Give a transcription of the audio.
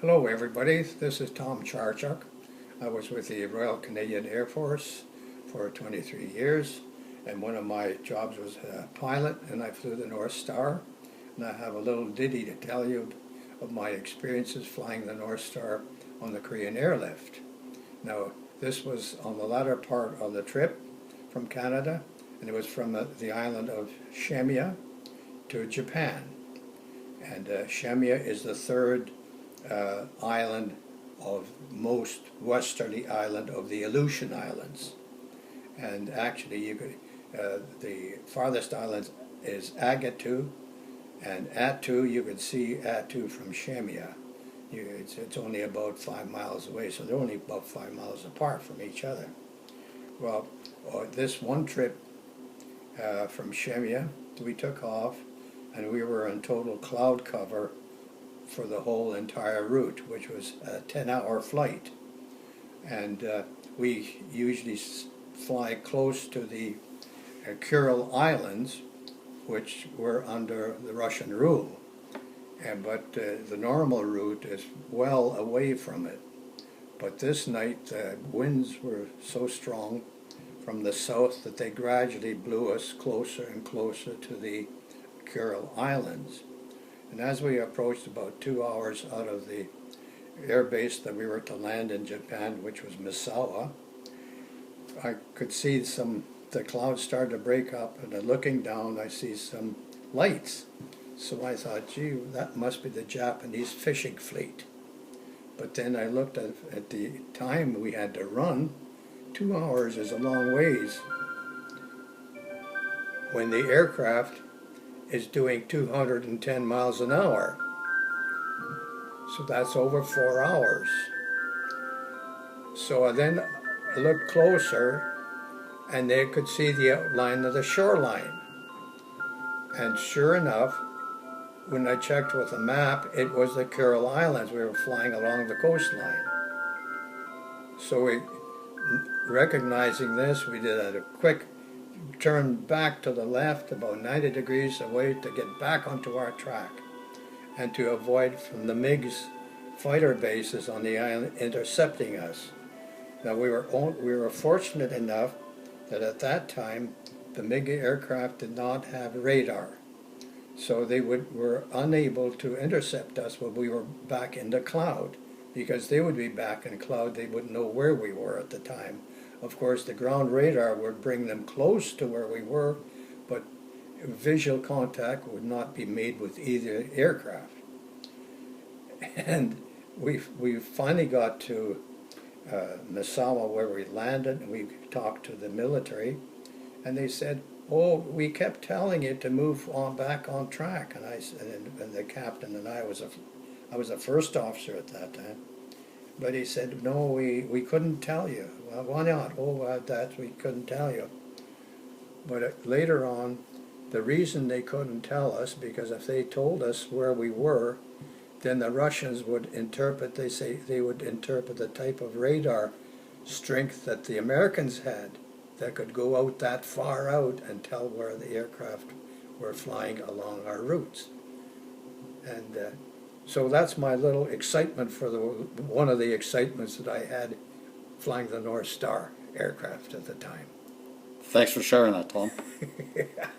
Hello everybody, this is Tom Charchuk. I was with the Royal Canadian Air Force for 23 years, and one of my jobs was a pilot, and I flew the NorthStar. And I have a little ditty to tell you of my experiences flying the NorthStar on the Korean airlift. Now, this was on the latter part of the trip from Canada, and it was from the island of Shemiya to Japan. And Shemiya is the third island of most westerly island of the Aleutian Islands. And actually the farthest island is Agatu, and Attu, you can see Attu from Shemiya. It's only about 5 miles away, so they're only about 5 miles apart from each other. Well, this one trip from Shemiya, we took off, and we were in total cloud cover for the whole entire route, which was a 10-hour flight. And we usually fly close to the Kuril Islands, which were under the Russian rule. But the normal route is well away from it. But this night the winds were so strong from the south that they gradually blew us closer and closer to the Kuril Islands. And as we approached about 2 hours out of the air base that we were to land in Japan, which was Misawa, I could see the clouds started to break up, and looking down I see some lights. So I thought, gee, that must be the Japanese fishing fleet. But then I looked at the time we had to run. 2 hours is a long ways when the aircraft is doing 210 miles an hour. So that's over 4 hours. So then I looked closer, and they could see the outline of the shoreline. And sure enough, when I checked with the map, it was the Kuril Islands. We were flying along the coastline. So recognizing this, we did a quick turn back to the left about 90 degrees away to get back onto our track and to avoid from the MiG's fighter bases on the island intercepting us. Now we were fortunate enough that at that time the MiG aircraft did not have radar, so they were unable to intercept us when we were back in the cloud, because they would be back in cloud, they wouldn't know where we were at the time. Of course, the ground radar would bring them close to where we were, but visual contact would not be made with either aircraft. And we finally got to Misawa, where we landed, and we talked to the military, and they said, "Oh, we kept telling you to move on back on track." And and the captain and I was a first officer at that time. But he said, "No, we couldn't tell you." Well, why not? Oh, that we couldn't tell you. But later on, the reason they couldn't tell us, because if they told us where we were, then the Russians would interpret, they would interpret the type of radar strength that the Americans had that could go out that far out and tell where the aircraft were flying along our routes. And so that's my little excitement for one of the excitements that I had flying the NorthStar aircraft at the time. Thanks for sharing that, Tom. Yeah.